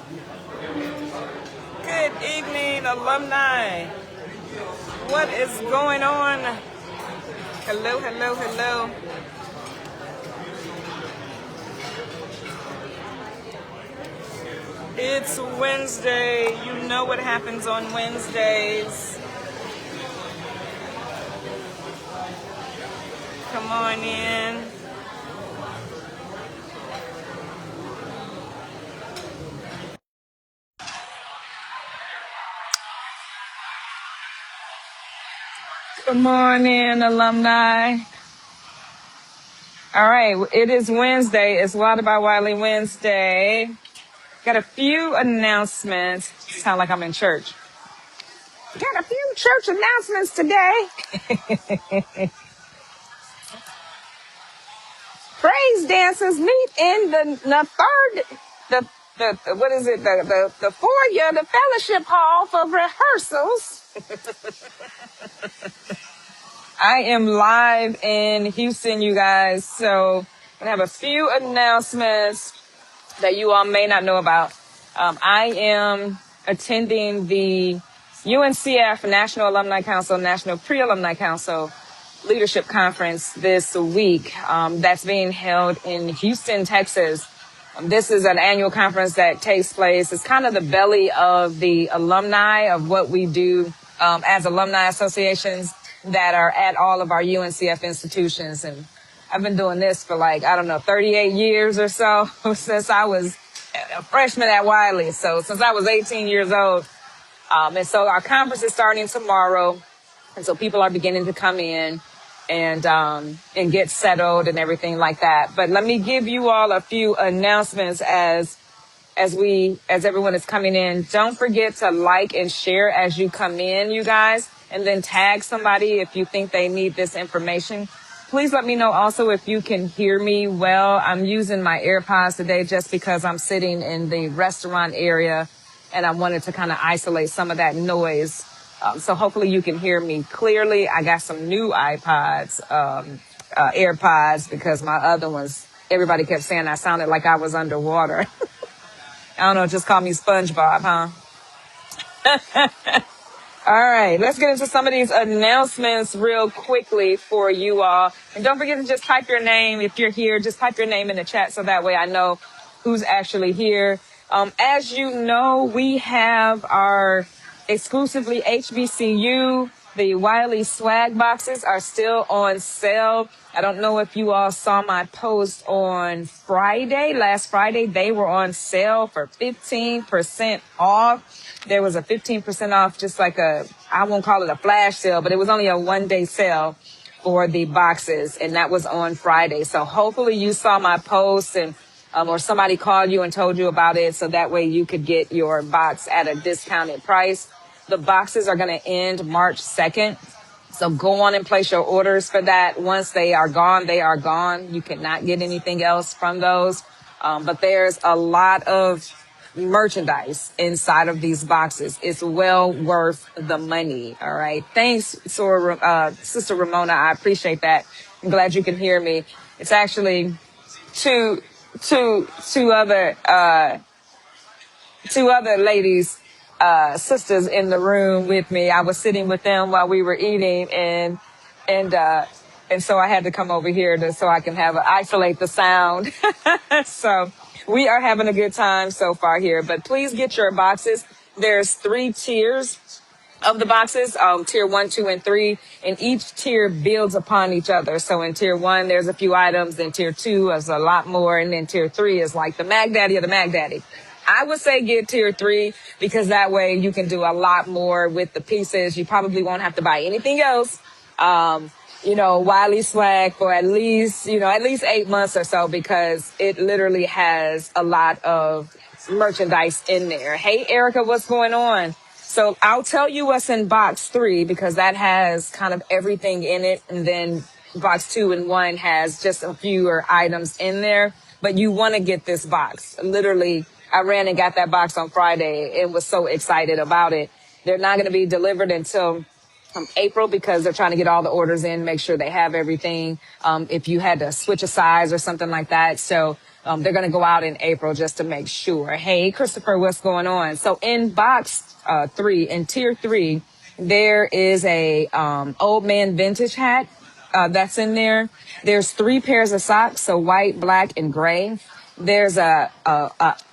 Good evening, alumni. What is going on? Hello, hello, hello. It's Wednesday. You know what happens on Wednesdays. Come on in. Come on in, alumni. All right, it is Wednesday. It's Wild by Wiley Wednesday. Got a few announcements. Sound like I'm in church. Got a few church announcements today. Praise dancers meet in the what is it? The foyer, the fellowship hall for rehearsals. I am live in Houston, you guys. So I have a few announcements that you all may not know about. I am attending the UNCF National Alumni Council, National Pre-Alumni Council Leadership Conference this week. That's being held in Houston, Texas. This is an annual conference that takes place. It's kind of the belly of the alumni of what we do as alumni associations that are at all of our UNCF institutions. And I've been doing this for 38 years or so since I was a freshman at Wiley. So since I was 18 years old. And so our conference is starting tomorrow. And so people are beginning to come in and get settled and everything like that. But let me give you all a few announcements as everyone is coming in. Don't forget to like and share as you come in, you guys, and then tag somebody if you think they need this information. Please let me know also if you can hear me well. I'm using my AirPods today just because I'm sitting in the restaurant area and I wanted to kind of isolate some of that noise. So hopefully you can hear me clearly. I got some new AirPods, because my other ones, everybody kept saying I sounded like I was underwater. I don't know, just call me SpongeBob, huh? All right, let's get into some of these announcements real quickly for you all. And don't forget to just type your name. If you're here, just type your name in the chat so that way I know who's actually here. As you know, we have our exclusively HBCU. The Wiley swag boxes are still on sale. I don't know if you all saw my post on last Friday. They were on sale for 15% off. There was a 15% off, just like I won't call it a flash sale, but it was only a 1-day sale for the boxes. And that was on Friday. So hopefully you saw my post and or somebody called you and told you about it, so that way you could get your box at a discounted price. The boxes are going to end March 2nd. So go on and place your orders for that. Once they are gone, they are gone. You cannot get anything else from those. But there's a lot of merchandise inside of these boxes. It's well worth the money. All right. Thanks, Sister Ramona. I appreciate that. I'm glad you can hear me. It's actually two other ladies, sisters in the room with me. I was sitting with them while we were eating, and so I had to come over here so I can isolate the sound. So we are having a good time so far here, but please get your boxes. There's 3 tiers of the boxes, tier 1, 2, and 3, and each tier builds upon each other. So in tier 1, there's a few items, then tier 2 is a lot more, and then tier 3 is like the Mag Daddy of the Mag Daddy. I would say get tier 3 because that way you can do a lot more with the pieces. You probably won't have to buy anything else. Wiley swag for at least 8 months or so, because it literally has a lot of merchandise in there. Hey, Erica, what's going on? So I'll tell you what's in box 3 because that has kind of everything in it. And then box 2 and 1 has just a fewer items in there. But you want to get this box. Literally, I ran and got that box on Friday and was so excited about it. They're not going to be delivered until April, because they're trying to get all the orders in, make sure they have everything. If you had to switch a size or something like that. So they're going to go out in April just to make sure. Hey, Christopher, what's going on? So in box 3, in tier 3, there is a old man vintage hat that's in there. There's 3 pairs of socks, so white, black, and gray. There's a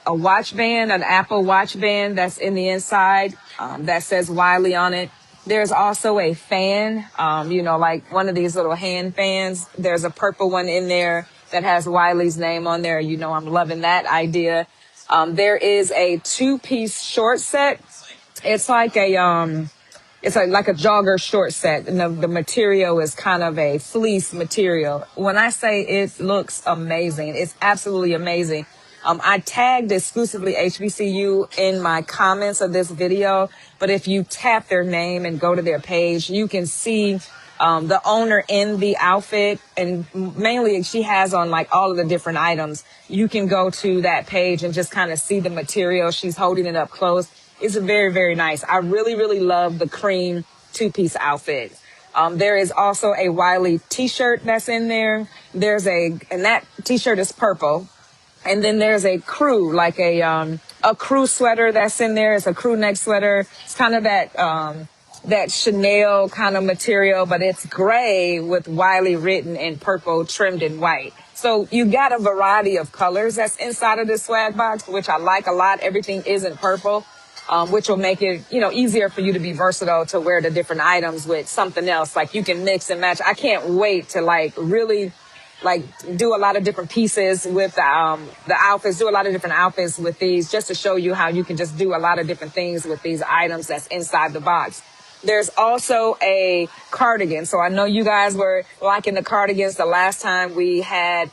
watch band, an Apple watch band that's in the inside that says Wiley on it. There's also a fan, like one of these little hand fans. There's a purple one in there that has Wiley's name on there. You know, I'm loving that idea. There is a 2-piece short set. It's like it's like a jogger short set, and the material is kind of a fleece material. When I say it looks amazing, it's absolutely amazing. I tagged exclusively HBCU in my comments of this video, but if you tap their name and go to their page, you can see the owner in the outfit, and mainly she has on like all of the different items. You can go to that page and just kind of see the material. She's holding it up close. It's very, very nice. I really, really love the cream 2-piece outfit. There is also a Wiley t-shirt that's in there. And that t-shirt is purple. And then there's a crew, like a crew sweater that's in there. It's a crew neck sweater. It's kind of that Chanel kind of material, but it's gray with Wiley written in purple, trimmed in white. So you got a variety of colors that's inside of this swag box, which I like a lot. Everything isn't purple, which will make it, easier for you to be versatile to wear the different items with something else. Like you can mix and match. I can't wait to really do a lot of different pieces with the outfits, do a lot of different outfits with these, just to show you how you can just do a lot of different things with these items that's inside the box. There's also a cardigan. So I know you guys were liking the cardigans the last time we had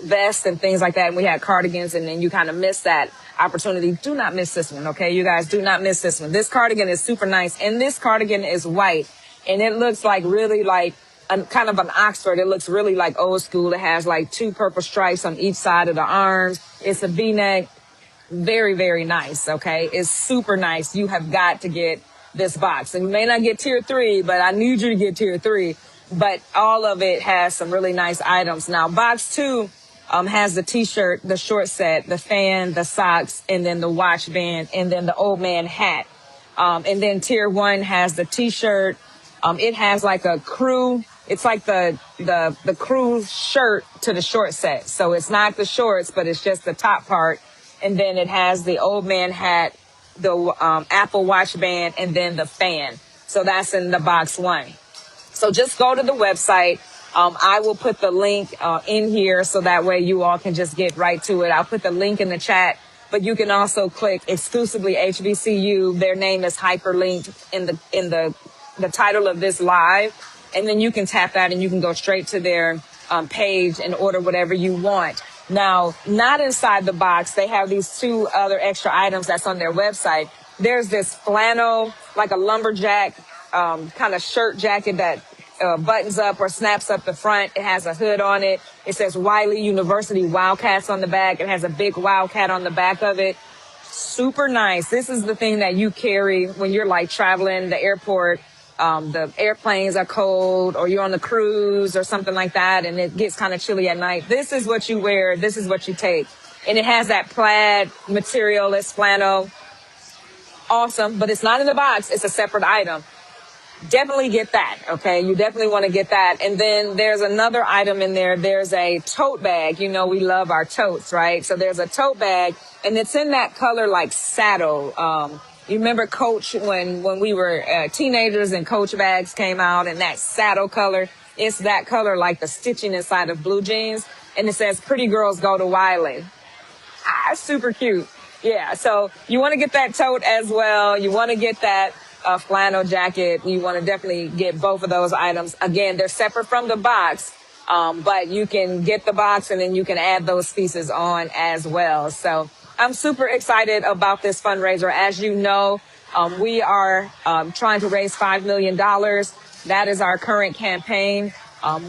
vests and things like that, and we had cardigans, and then you kind of missed that opportunity. Do not miss this one, okay? You guys do not miss this one. This cardigan is super nice, and this cardigan is white, and it looks like really like kind of an Oxford. It looks really like old school. It has like 2 purple stripes on each side of the arms. It's a V-neck. Very, very nice, okay? It's super nice. You have got to get this box. And you may not get tier 3, but I need you to get tier 3. But all of it has some really nice items. Now, box 2 has the t-shirt, the short set, the fan, the socks, and then the watch band, and then the old man hat. And then tier 1 has the t-shirt. It has like a crew. It's like the crew shirt to the short set. So it's not the shorts, but it's just the top part. And then it has the old man hat, the Apple watch band, and then the fan. So that's in the box 1. So just go to the website. I will put the link in here so that way you all can just get right to it. I'll put the link in the chat, but you can also click exclusively HBCU. Their name is hyperlinked in the title of this live. And then you can tap that and you can go straight to their page and order whatever you want. Now, not inside the box, they have these 2 other extra items that's on their website. There's this flannel, like a lumberjack kind of shirt jacket that buttons up or snaps up the front. It has a hood on it. It says Wiley University Wildcats on the back. It has a big wildcat on the back of it. Super nice. This is the thing that you carry when you're like traveling the airport. The airplanes are cold, or you're on the cruise or something like that, and it gets kind of chilly at night. This is what you wear. This is what you take. And it has that plaid material. It's flannel. Awesome. But it's not in the box. It's a separate item. Definitely get that. Okay. You definitely want to get that. And then there's another item in there. There's a tote bag. You know, we love our totes, right? So there's a tote bag, and it's in that color like saddle. You remember Coach when we were teenagers and Coach bags came out in that saddle color? It's that color, like the stitching inside of blue jeans. And it says, "Pretty girls go to Wiley." Super cute. Yeah, so you want to get that tote as well. You want to get that flannel jacket. You want to definitely get both of those items. Again, they're separate from the box, but you can get the box and then you can add those pieces on as well. So I'm super excited about this fundraiser. As you know, we are trying to raise $5 million. That is our current campaign.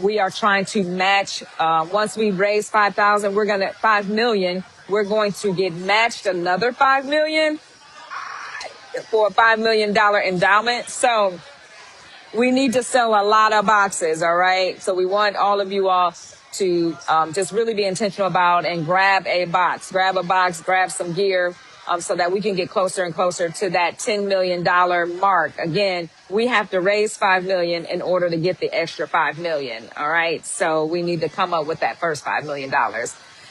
We are trying to match, once we raise 5,000, $5 million. We're going to get matched another $5 million for a $5 million endowment. So we need to sell a lot of boxes, all right? So we want all of you all to just really be intentional about and grab a box, grab some gear, so that we can get closer and closer to that $10 million mark. Again, we have to raise $5 million in order to get the extra $5 million, all right? So we need to come up with that first $5 million.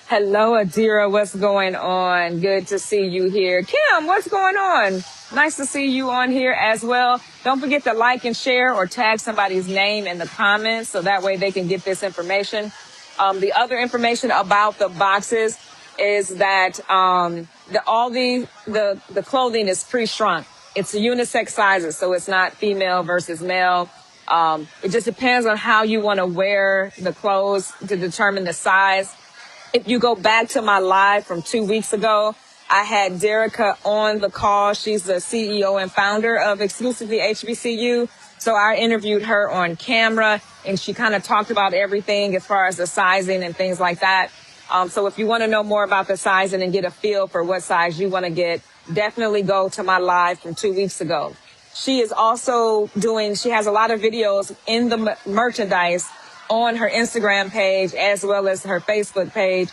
Hello, Adira. What's going on? Good to see you here. Kim, what's going on? Nice to see you on here as well. Don't forget to like and share or tag somebody's name in the comments so that way they can get this information. The other information about the boxes is that all the clothing is pre-shrunk. It's unisex sizes, so it's not female versus male. It just depends on how you want to wear the clothes to determine the size. If you go back to my live from 2 weeks ago, I had Derica on the call. She's the CEO and founder of Exclusively HBCU. So I interviewed her on camera and she kind of talked about everything as far as the sizing and things like that. So if you want to know more about the sizing and get a feel for what size you want to get, definitely go to my live from 2 weeks ago. She is also she has a lot of videos in the merchandise on her Instagram page as well as her Facebook page,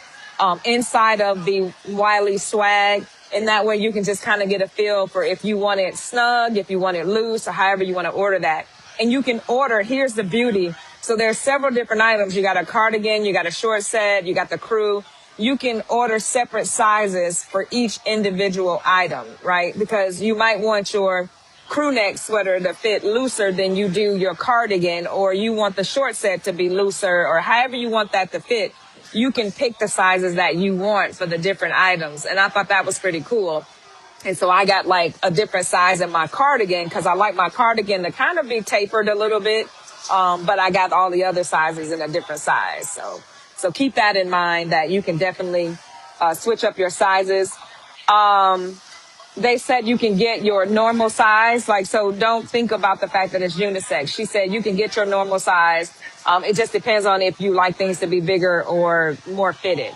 inside of the Wiley swag. And that way you can just kind of get a feel for if you want it snug, if you want it loose, or however you want to order that. And you can order, here's the beauty. So there's several different items. You got a cardigan, you got a short set, you got the crew. You can order separate sizes for each individual item, right? Because you might want your crew neck sweater to fit looser than you do your cardigan, or you want the short set to be looser, or however you want that to fit. You can pick the sizes that you want for the different items. And I thought that was pretty cool. And so I got like a different size in my cardigan because I like my cardigan to kind of be tapered a little bit. But I got all the other sizes in a different size. So keep that in mind that you can definitely switch up your sizes. They said you can get your normal size. So don't think about the fact that it's unisex. She said you can get your normal size. It just depends on if you like things to be bigger or more fitted.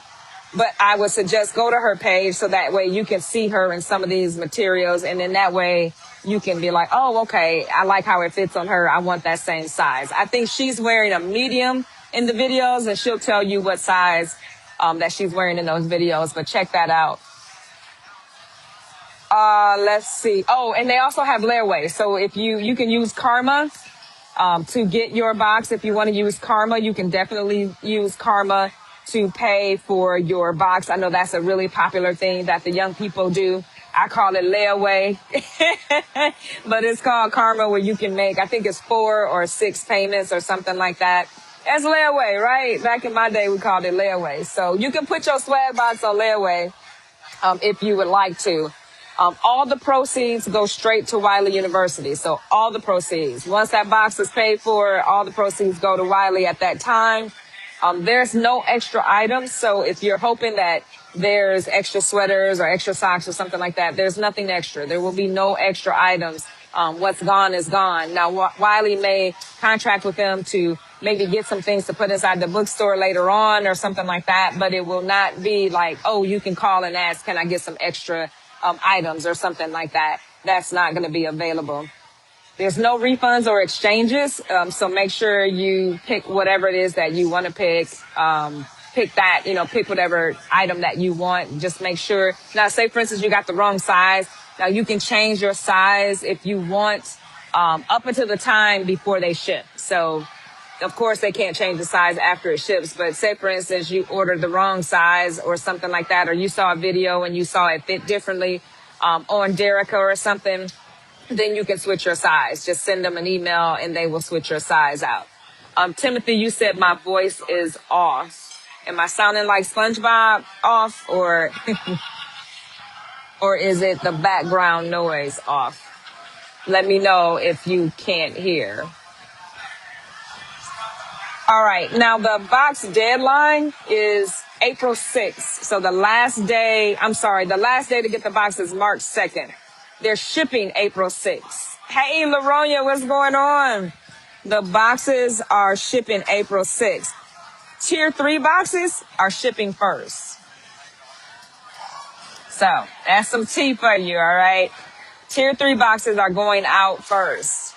But I would suggest go to her page so that way you can see her in some of these materials. And then that way you can be like, oh, okay, I like how it fits on her. I want that same size. I think she's wearing a medium in the videos and she'll tell you what size that she's wearing in those videos. But check that out. Let's see. Oh, and they also have layaway. So if you can use Karma to get your box. If you want to use Karma, you can definitely use Karma to pay for your box. I know that's a really popular thing that the young people do. I call it layaway, but it's called Karma, where you can make, I think it's 4 or 6 payments or something like that. That's layaway, right? Back in my day, we called it layaway. So you can put your swag box on layaway if you would like to. All the proceeds go straight to Wiley University. So all the proceeds, once that box is paid for, all the proceeds go to Wiley at that time. There's no extra items. So if you're hoping that there's extra sweaters or extra socks or something like that, there's nothing extra. There will be no extra items. What's gone is gone. Now, Wiley may contract with them to maybe get some things to put inside the bookstore later on or something like that. But it will not be like, oh, you can call and ask, can I get some extra items or something like that. That's not going to be available. There's no refunds or exchanges. So make sure you pick whatever it is that you want to pick. Pick that, pick whatever item that you want. Just make sure. Now, say, for instance, you got the wrong size. Now, you can change your size if you want up until the time before they ship. So, of course, they can't change the size after it ships. But say, for instance, you ordered the wrong size or something like that, or you saw a video and you saw it fit differently on Derica or something, then you can switch your size. Just send them an email and they will switch your size out. Timothy, you said my voice is off. Am I sounding like SpongeBob off or or is it the background noise off? Let me know if you can't hear. All right. Now the box deadline is April 6th. So the last day to get the box is March 2nd. They're shipping April 6th. Hey, Laronia, what's going on? The boxes are shipping April 6th. Tier 3 boxes are shipping first. So that's some tea for you, all right? Tier 3 boxes are going out first.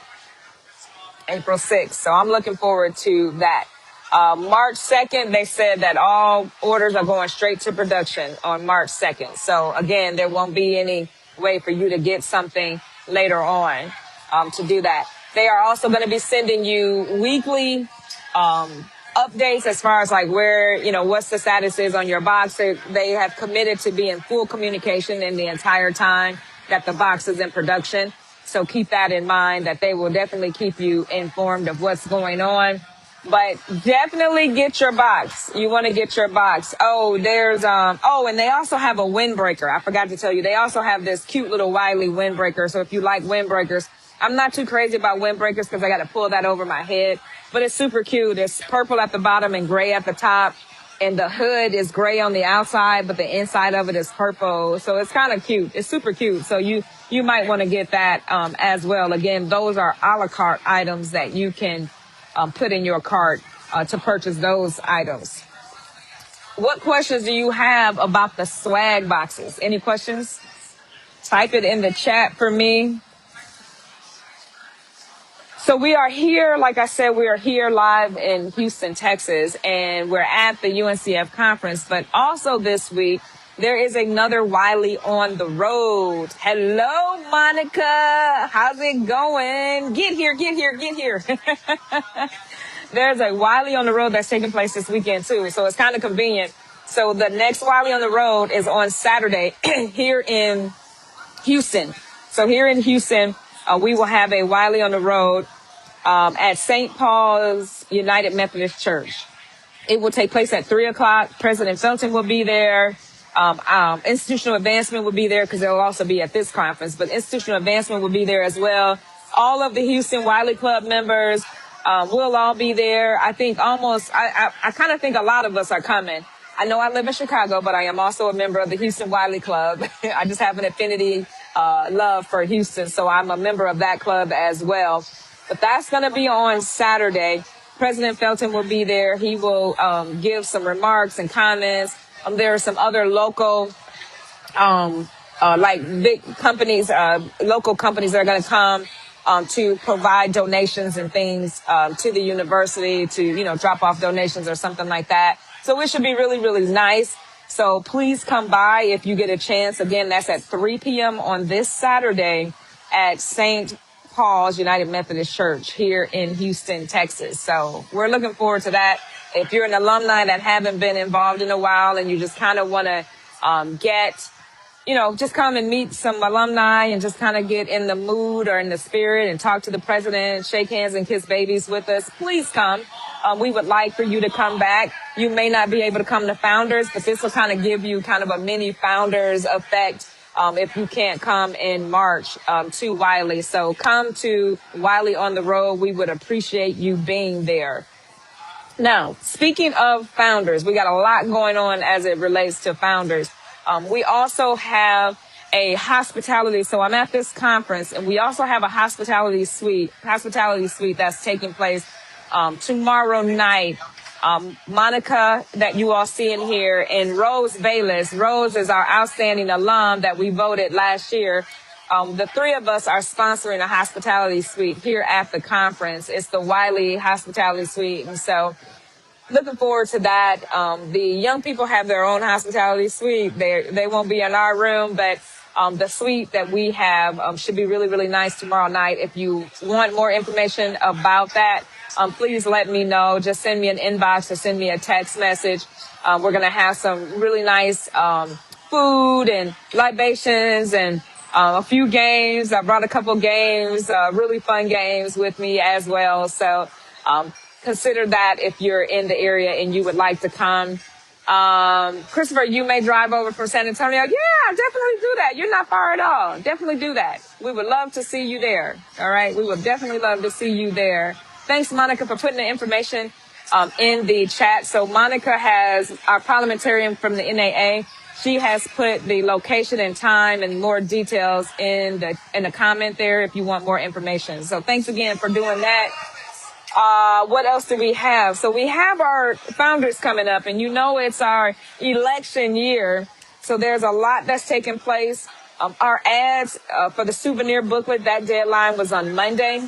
April 6th. So I'm looking forward to that. March 2nd, they said that all orders are going straight to production on March 2nd. So again, there won't be any way for you to get something later on to do that. They are also going to be sending you weekly updates as far as like where, what's the status is on your box. They have committed to be in full communication in the entire time that the box is in production. So keep that in mind, that they will definitely keep you informed of what's going on. But definitely get your box. You want to get your box. Oh, there's, and they also have a windbreaker. I forgot to tell you, they also have this cute little Wiley windbreaker. So if you like windbreakers, I'm not too crazy about windbreakers because I got to pull that over my head, but it's super cute. It's purple at the bottom and gray at the top. And the hood is gray on the outside, but the inside of it is purple. So it's kind of cute. It's super cute. So you might want to get that, as well. Again, those are a la carte items that you can put in your cart to purchase those items. What questions do you have about the swag boxes? Any questions? Type it in the chat for me. So we are here, like I said, we are here live in Houston, Texas, and we're at the UNCF conference. But also this week, there is another Wiley on the road. Hello, Monica. How's it going? Get here, get here, get here. There's a Wiley on the road that's taking place this weekend, too. So it's kind of convenient. So the next Wiley on the road is on Saturday here in Houston. So here in Houston, we will have a Wiley on the road at St. Paul's United Methodist Church. It will take place at 3:00. President Felton will be there. Institutional Advancement will be there because they'll also be at this conference, but Institutional Advancement will be there as well. All of the Houston Wiley Club members will all be there. I think I kind of think a lot of us are coming. I know I live in Chicago, but I am also a member of the Houston Wiley Club. I just have an affinity love for Houston, so I'm a member of that club as well. But that's going to be on Saturday. President Felton will be there. He will give some remarks and comments. There are some other local, like big companies, local companies that are going to come to provide donations and things to the university to, drop off donations or something like that. So it should be really, really nice. So please come by if you get a chance. Again, that's at 3 p.m. on this Saturday at St. Paul's United Methodist Church here in Houston, Texas. So we're looking forward to that. If you're an alumni that haven't been involved in a while and you just kind of want to just come and meet some alumni and just kind of get in the mood or in the spirit and talk to the president, shake hands and kiss babies with us, please come. We would like for you to come back. You may not be able to come to Founders, but this will kind of give you kind of a mini Founders effect if you can't come in March to Wiley. So come to Wiley on the road. We would appreciate you being there. Now, speaking of Founders, we got a lot going on as it relates to Founders. We also have a hospitality. So I'm at this conference, and we also have a hospitality suite that's taking place tomorrow night. Monica, that you all see in here, and Rose Bayless. Rose is our outstanding alum that we voted last year. The three of us are sponsoring a hospitality suite here at the conference. It's the Wiley Hospitality Suite. And so looking forward to that. The young people have their own hospitality suite. They won't be in our room, but the suite that we have should be really, really nice tomorrow night. If you want more information about that, please let me know. Just send me an inbox or send me a text message. We're going to have some really nice food and libations and a few games. I brought a couple games, really fun games with me as well. So consider that if you're in the area and you would like to come. Christopher, you may drive over from San Antonio. Yeah, definitely do that. You're not far at all. Definitely do that. We would love to see you there. All right. We would definitely love to see you there. Thanks, Monica, for putting the information in the chat. So Monica has our parliamentarian from the NAA. She has put the location and time and more details in the comment there if you want more information. So thanks again for doing that. What else do we have? So we have our Founders coming up, and it's our election year. So there's a lot that's taking place. Our ads for the souvenir booklet, that deadline was on Monday.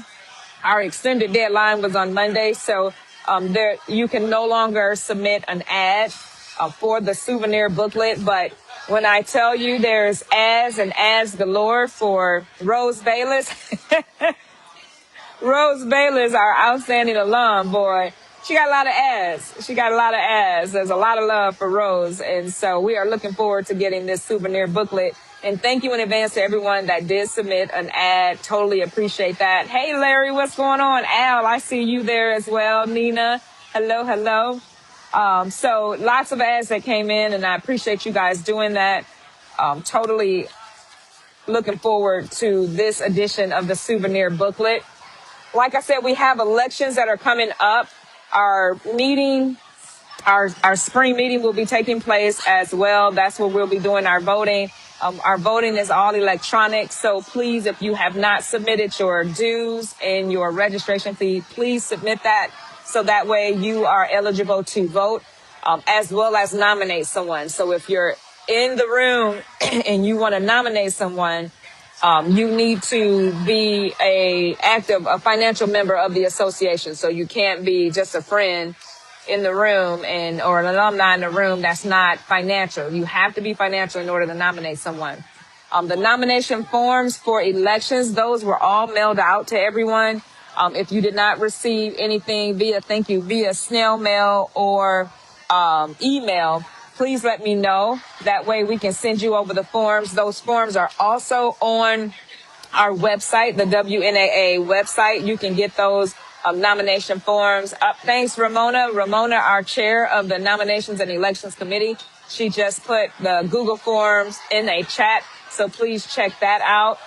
Our extended deadline was on Monday, so there you can no longer submit an ad for the souvenir booklet. But when I tell you there's ads and ads galore for Rose Bayless, Rose Bayless, our outstanding alum, boy, she got a lot of ads. She got a lot of ads. There's a lot of love for Rose. And so we are looking forward to getting this souvenir booklet. And thank you in advance to everyone that did submit an ad. Totally appreciate that. Hey, Larry, what's going on? Al, I see you there as well. Nina, hello, hello. So lots of ads that came in, and I appreciate you guys doing that. Totally looking forward to this edition of the souvenir booklet. Like I said, we have elections that are coming up. Our meeting, our spring meeting will be taking place as well. That's where we'll be doing our voting. Our voting is all electronic. So please, if you have not submitted your dues and your registration fee, please submit that. So that way you are eligible to vote, as well as nominate someone. So if you're in the room and you want to nominate someone, you need to be a financial member of the association. So you can't be just a friend in the room or an alumni in the room that's not financial. You have to be financial in order to nominate someone. The nomination forms for elections, those were all mailed out to everyone. If you did not receive anything via snail mail or email, please let me know. That way we can send you over the forms. Those forms are also on our website, the WNAA website. You can get those nomination forms. Thanks, Ramona. Ramona, our chair of the Nominations and Elections Committee. She just put the Google Forms in a chat, so please check that out.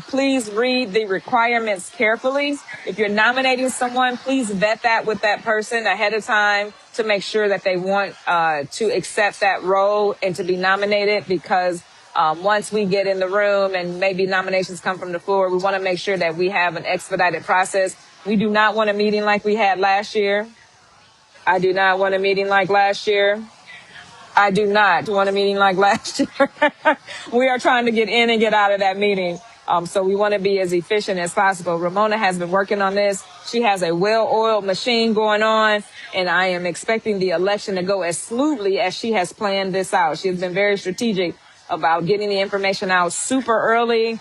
Please read the requirements carefully. If you're nominating someone, please vet that with that person ahead of time to make sure that they want to accept that role and to be nominated, because once we get in the room and maybe nominations come from the floor, we want to make sure that we have an expedited process. We do not want a meeting like we had last year. I do not want a meeting like last year. I do not want a meeting like last year. We are trying to get in and get out of that meeting. So we want to be as efficient as possible. Ramona has been working on this. She has a well-oiled machine going on, and I am expecting the election to go as smoothly as she has planned this out. She has been very strategic about getting the information out super early,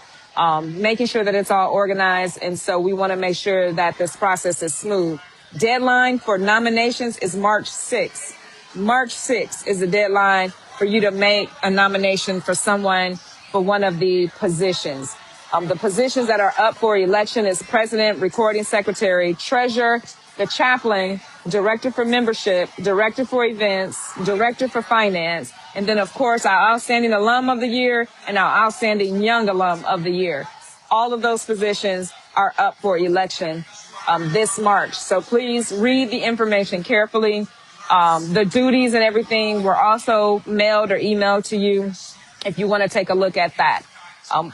making sure that it's all organized. And so we want to make sure that this process is smooth. Deadline for nominations is March 6th. March 6th is the deadline for you to make a nomination for someone for one of the positions. The positions that are up for election is president, recording secretary, treasurer, the chaplain, director for membership, director for events, director for finance, and then, of course, our outstanding alum of the year and our outstanding young alum of the year. All of those positions are up for election this March. So please read the information carefully. The duties and everything were also mailed or emailed to you if you want to take a look at that.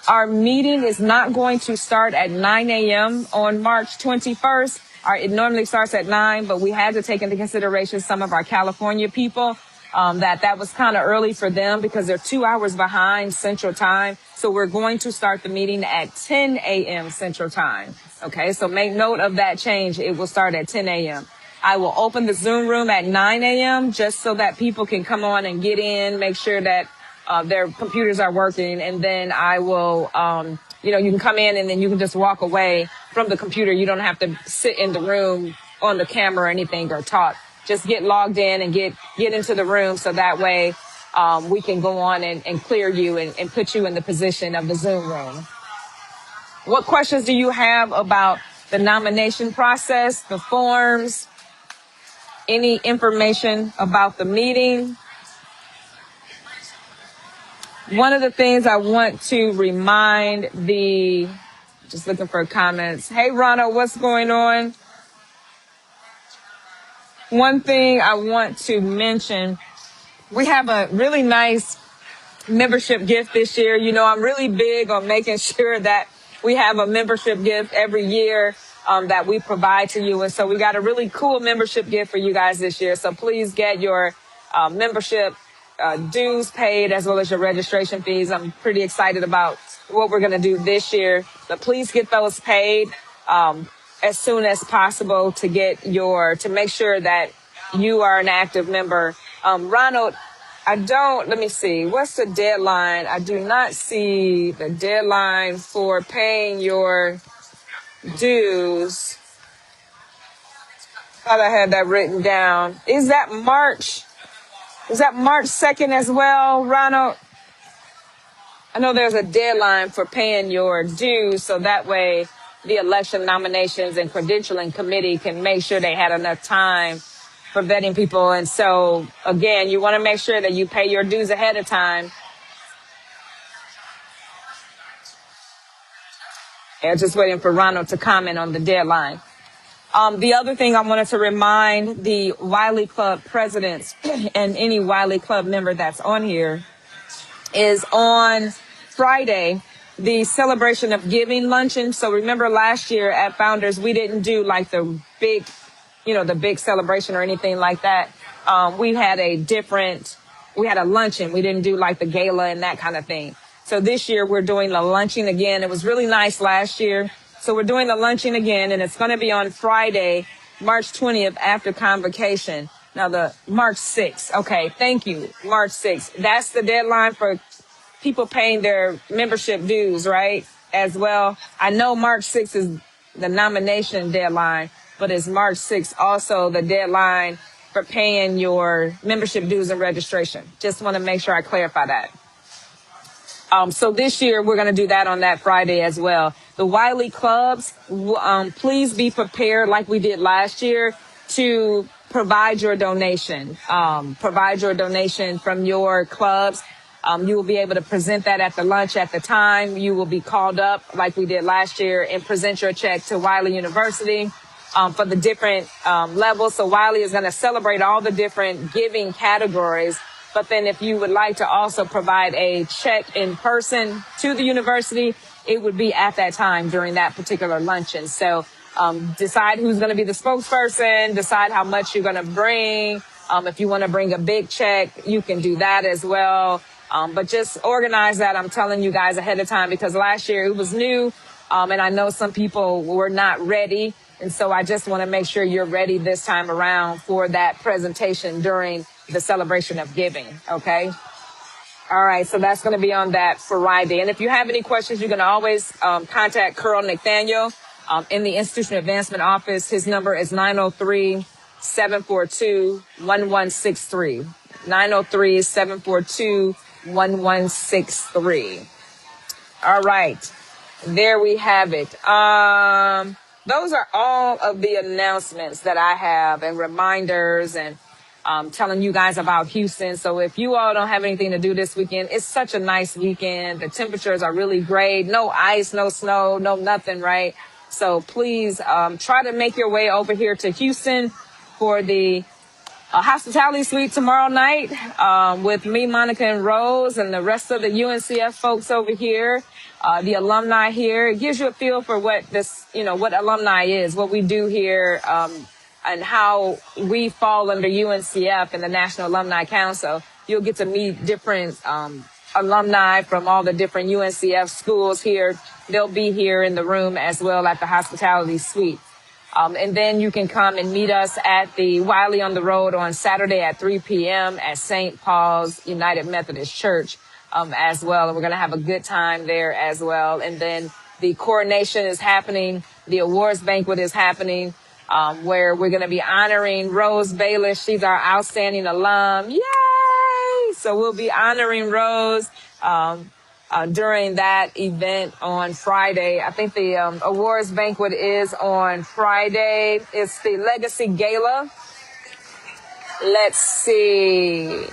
Our meeting is not going to start at 9 a.m. on March 21st. It normally starts at 9, but we had to take into consideration some of our California people, that was kind of early for them because they're 2 hours behind Central Time. So we're going to start the meeting at 10 a.m. Central Time. Okay, so make note of that change. It will start at 10 a.m. I will open the Zoom room at 9 a.m. just so that people can come on and get in, make sure that their computers are working. And then I will, you can come in and then you can just walk away from the computer. You don't have to sit in the room on the camera or anything or talk. Just get logged in and get into the room so that way we can go on and clear you and put you in the position of the Zoom room. What questions do you have about the nomination process, the forms, any information about the meeting? One of the things I want to remind just looking for comments. Hey, Ronald, what's going on? One thing I want to mention, we have a really nice membership gift this year. I'm really big on making sure that we have a membership gift every year that we provide to you. And so we got a really cool membership gift for you guys this year. So please get your membership dues paid as well as your registration fees. I'm pretty excited about what we're going to do this year. But please get those paid. as soon as possible to to make sure that you are an active member. Ronald, let me see, what's the deadline? I do not see the deadline for paying your dues. Thought I had that written down. Is that March 2nd as well, Ronald? I know there's a deadline for paying your dues, so that way the election nominations and credentialing committee can make sure they had enough time for vetting people. And so, again, you want to make sure that you pay your dues ahead of time. Yeah, just waiting for Ronald to comment on the deadline. The other thing I wanted to remind the Wiley Club presidents and any Wiley Club member that's on here is on Friday, the celebration of giving luncheon. So remember last year at Founders, we didn't do like the big celebration or anything like that. We had a luncheon. We didn't do like the gala and that kind of thing. So this year we're doing the luncheon again. It was really nice last year. So we're doing the luncheon again, and it's going to be on Friday, March 20th after convocation. Now the March 6th. Okay, thank you. March 6th. That's the deadline for people paying their membership dues, right? As well. I know March 6th is the nomination deadline, but is March 6th also the deadline for paying your membership dues and registration? Just want to make sure I clarify that. So this year, we're going to do that on that Friday as well. The Wiley clubs, please be prepared like we did last year to provide your donation. Provide your donation from your clubs. You will be able to present that at the lunch at the time. You will be called up like we did last year and present your check to Wiley University for the different levels. So Wiley is going to celebrate all the different giving categories. But then if you would like to also provide a check in person to the university, it would be at that time during that particular luncheon. So decide who's going to be the spokesperson, decide how much you're going to bring. If you want to bring a big check, you can do that as well. But just organize that, I'm telling you guys, ahead of time, because last year it was new. And I know some people were not ready. And so I just want to make sure you're ready this time around for that presentation during the celebration of giving. Okay. All right. So that's going to be on that Friday. And if you have any questions, you can always contact Colonel Nathaniel in the Institutional Advancement Office. His number is 903-742-1163. 903-742-1163. All right. There we have it. Those are all of the announcements that I have and reminders and telling you guys about Houston. So if you all don't have anything to do this weekend, it's such a nice weekend. The temperatures are really great. No ice, no snow, no nothing, right? So please try to make your way over here to Houston for the hospitality suite tomorrow night with me, Monica, and Rose, and the rest of the UNCF folks over here, the alumni here. It gives you a feel for what what alumni is, what we do here, and how we fall under UNCF and the National Alumni Council. You'll get to meet different alumni from all the different UNCF schools here. They'll be here in the room as well at the hospitality suite. And then you can come and meet us at the Wiley on the Road on Saturday at 3 p.m. at St. Paul's United Methodist Church as well. And we're going to have a good time there as well. And then the coronation is happening. The awards banquet is happening where we're going to be honoring Rose Bayless. She's our outstanding alum. Yay! So we'll be honoring Rose during that event on Friday. I think the awards banquet is on Friday. It's the Legacy Gala. Let's see.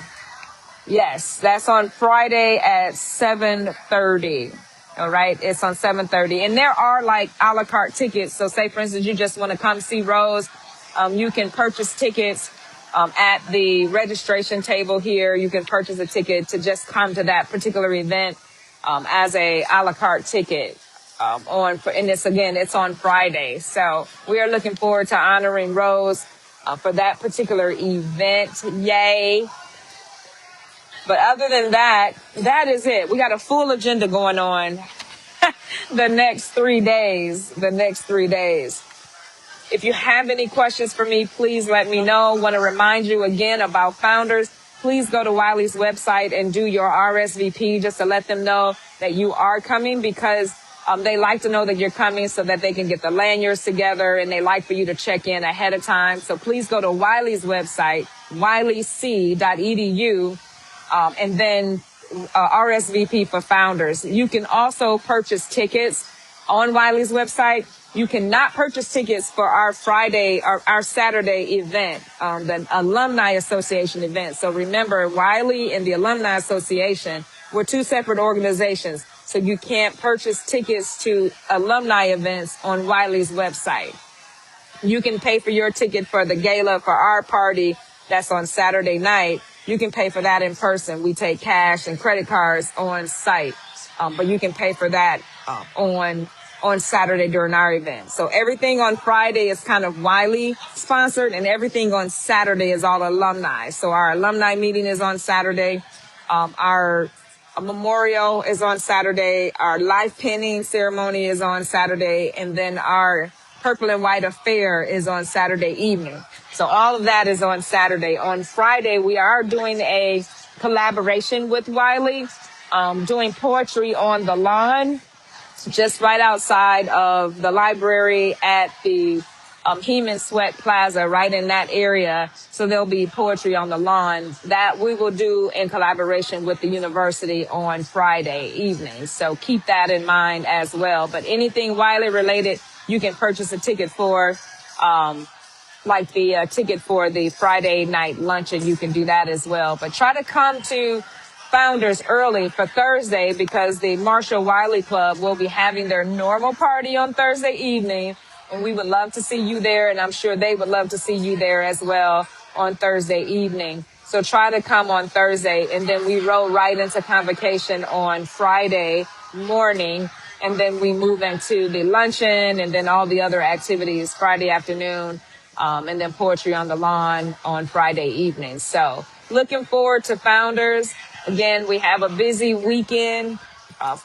Yes, that's on Friday at 7:30. All right, it's on 7:30. And there are like a la carte tickets. So say, for instance, you just want to come see Rose. You can purchase tickets at the registration table here. You can purchase a ticket to just come to that particular event as a la carte ticket. And it's on Friday. So we are looking forward to honoring Rose for that particular event. Yay. But other than that, that is it. We got a full agenda going on the next 3 days. If you have any questions for me, please let me know. Want to remind you again about Founders. Please go to Wiley's website and do your RSVP just to let them know that you are coming, because they like to know that you're coming so that they can get the lanyards together, and they like for you to check in ahead of time. So please go to Wiley's website, wileyc.edu, and then RSVP for Founders. You can also purchase tickets on Wiley's website. You cannot purchase tickets for our Friday or our Saturday event, the Alumni Association event. So remember, Wiley and the Alumni Association were two separate organizations. So you can't purchase tickets to alumni events on Wiley's website. You can pay for your ticket for the gala for our party that's on Saturday night. You can pay for that in person. We take cash and credit cards on site, but you can pay for that on Saturday during our event. So everything on Friday is kind of Wiley sponsored, and everything on Saturday is all alumni. So our alumni meeting is on Saturday. Our memorial is on Saturday. Our life pinning ceremony is on Saturday. And then our Purple and White affair is on Saturday evening. So all of that is on Saturday. On Friday, we are doing a collaboration with Wiley, doing poetry on the lawn, just right outside of the library at the Heman Sweat Plaza, right in that area. So there'll be poetry on the lawn that we will do in collaboration with the university on Friday evening. So keep that in mind as well. But anything Wiley related, you can purchase a ticket for, like the ticket for the Friday night luncheon. You can do that as well. But try to come to Founders early for Thursday, because the Marshall Wiley Club will be having their normal party on Thursday evening, and we would love to see you there, and I'm sure they would love to see you there as well on Thursday evening. So try to come on Thursday, and then we roll right into convocation on Friday morning, and then we move into the luncheon and then all the other activities Friday afternoon, and then poetry on the lawn on Friday evening. So looking forward to Founders. Again, we have a busy weekend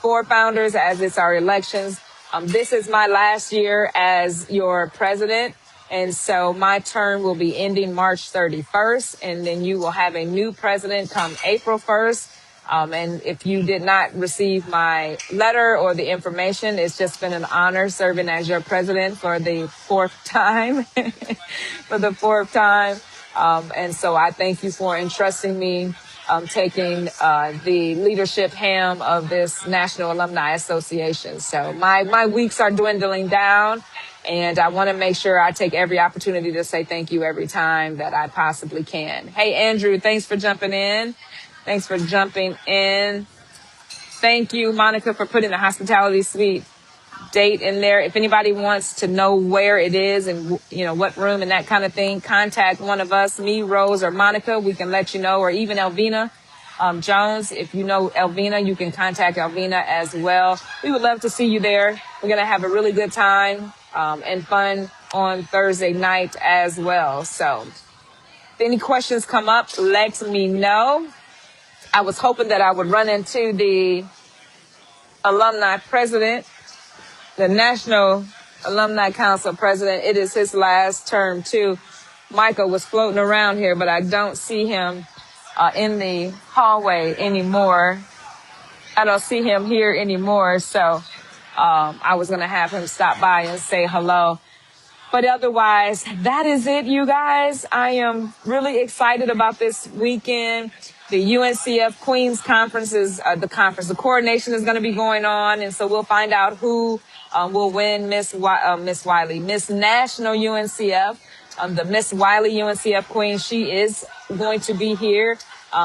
for Founders as it's our elections. This is my last year as your president, and so my term will be ending March 31st, and then you will have a new president come April 1st. And if you did not receive my letter or the information, it's just been an honor serving as your president for the fourth time, and so I thank you for entrusting me taking the leadership ham of this National Alumni Association. So my weeks are dwindling down, and I want to make sure I take every opportunity to say thank you every time that I possibly can. Hey, Andrew, thanks for jumping in. Thank you, Monica, for putting the hospitality suite date in there. If anybody wants to know where it is and, you know, what room and that kind of thing, contact one of us, me, Rose, or Monica. We can let you know, or even Elvina Jones. If you know Elvina, you can contact Elvina as well. We would love to see you there. We're going to have a really good time and fun on Thursday night as well. So if any questions come up, let me know. I was hoping that I would run into the alumni president, the National Alumni Council president. It is his last term too. Michael was floating around here, but I don't see him in the hallway anymore. I don't see him here anymore. So I was going to have him stop by and say hello. But otherwise, that is it, you guys. I am really excited about this weekend. The UNCF Queens Conference is the coordination is going to be going on. And so we'll find out who will win Miss National UNCF. The Miss Wiley UNCF Queen, she is going to be here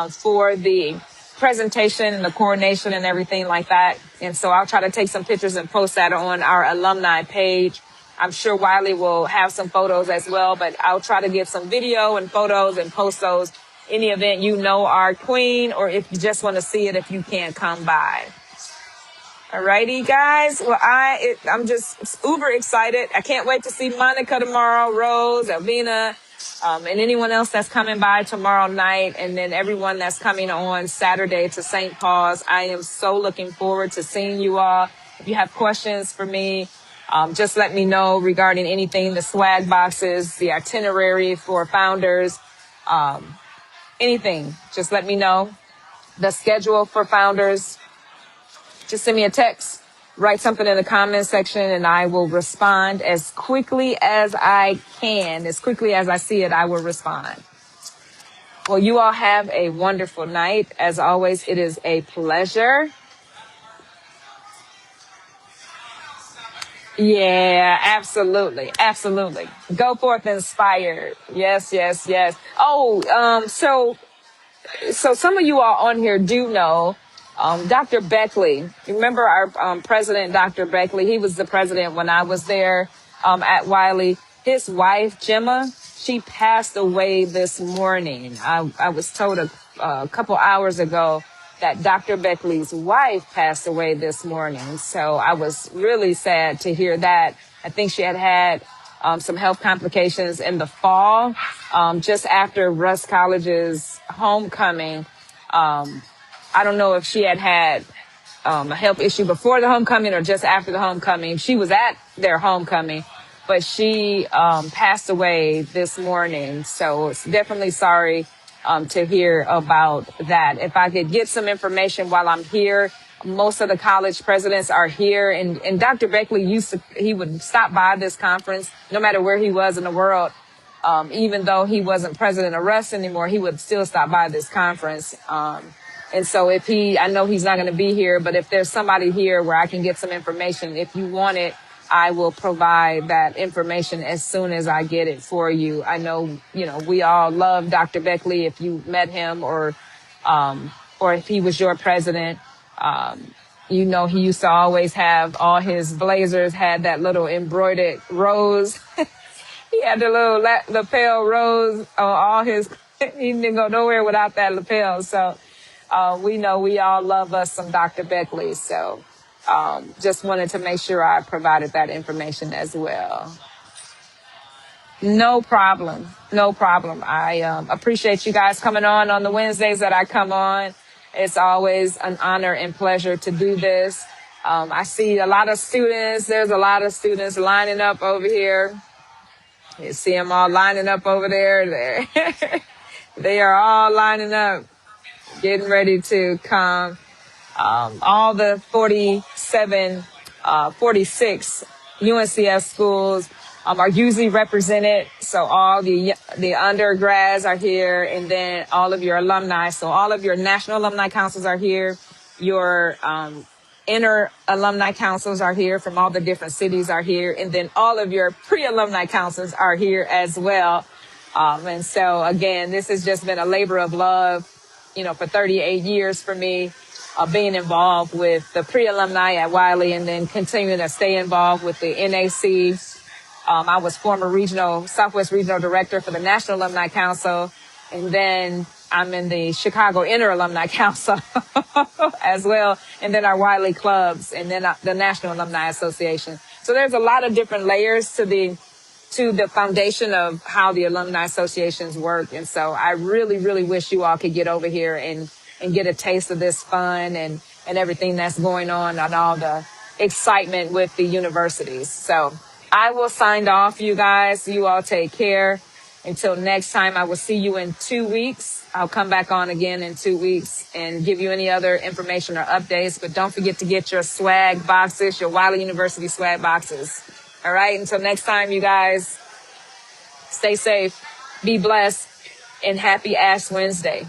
for the presentation and the coordination and everything like that. And so I'll try to take some pictures and post that on our alumni page. I'm sure Wiley will have some photos as well, but I'll try to get some video and photos and post those in the event you know our queen, or if you just want to see it if you can't come by. Alrighty, guys. Well, I'm just uber excited. I can't wait to see Monica tomorrow, Rose, Elvina, and anyone else that's coming by tomorrow night, and then everyone that's coming on Saturday to St. Paul's. I am so looking forward to seeing you all. If you have questions for me, Just let me know regarding anything, the swag boxes, the itinerary for founders, anything. Just let me know. The schedule for founders, just send me a text, write something in the comment section, and I will respond as quickly as I can. As quickly as I see it, I will respond. Well, you all have a wonderful night. As always, it is a pleasure. Yeah, absolutely. Absolutely. Go forth inspired. Yes, yes, yes. Oh, so some of you all on here do know Dr. Beckley. You remember our president, Dr. Beckley? He was the president when I was there at Wiley. His wife, Gemma, she passed away this morning. I was told a couple hours ago that Dr. Beckley's wife passed away this morning. So I was really sad to hear that. I think she had some health complications in the fall, just after Russ College's homecoming. I don't know if she had a health issue before the homecoming or just after the homecoming. She was at their homecoming, but she passed away this morning. So it's definitely sorry to hear about that. If I could get some information while I'm here. Most of the college presidents are here, and Dr. Beckley he would stop by this conference no matter where he was in the world. Even though he wasn't president of Russ anymore, he would still stop by this conference. And so I know he's not going to be here, but if there's somebody here where I can get some information, if you want it, I will provide that information as soon as I get it for you. I know, we all love Dr. Beckley if you met him or if he was your president. He used to always have all his blazers had that little embroidered rose. He had the little lapel rose on all his, he didn't go nowhere without that lapel. So, we know we all love us some Dr. Beckley. So, just wanted to make sure I provided that information as well. No problem. No problem. I appreciate you guys coming on the Wednesdays that I come on. It's always an honor and pleasure to do this. I see a lot of students. There's a lot of students lining up over here. You see them all lining up over there. They are all lining up, getting ready to come. All the 46 UNCF schools are usually represented. So all the undergrads are here, and then all of your alumni. So all of your national alumni councils are here. Your inner alumni councils are here from all the different cities are here. And then all of your pre-alumni councils are here as well. And so again, this has just been a labor of love, for 38 years for me, being involved with the pre-alumni at Wiley and then continuing to stay involved with the NAC. I was former Southwest Regional Director for the National Alumni Council. And then I'm in the Chicago Inner Alumni Council as well. And then our Wiley clubs and then the National Alumni Association. So there's a lot of different layers to the foundation of how the alumni associations work. And so I really, really wish you all could get over here and get a taste of this fun and everything that's going on all the excitement with the universities. So I will sign off, you guys. You all take care. Until next time, I will see you in 2 weeks. I'll come back on again in 2 weeks and give you any other information or updates. But don't forget to get your swag boxes, your Wiley University swag boxes. All right. Until next time, you guys, stay safe, be blessed, and happy Ash Wednesday.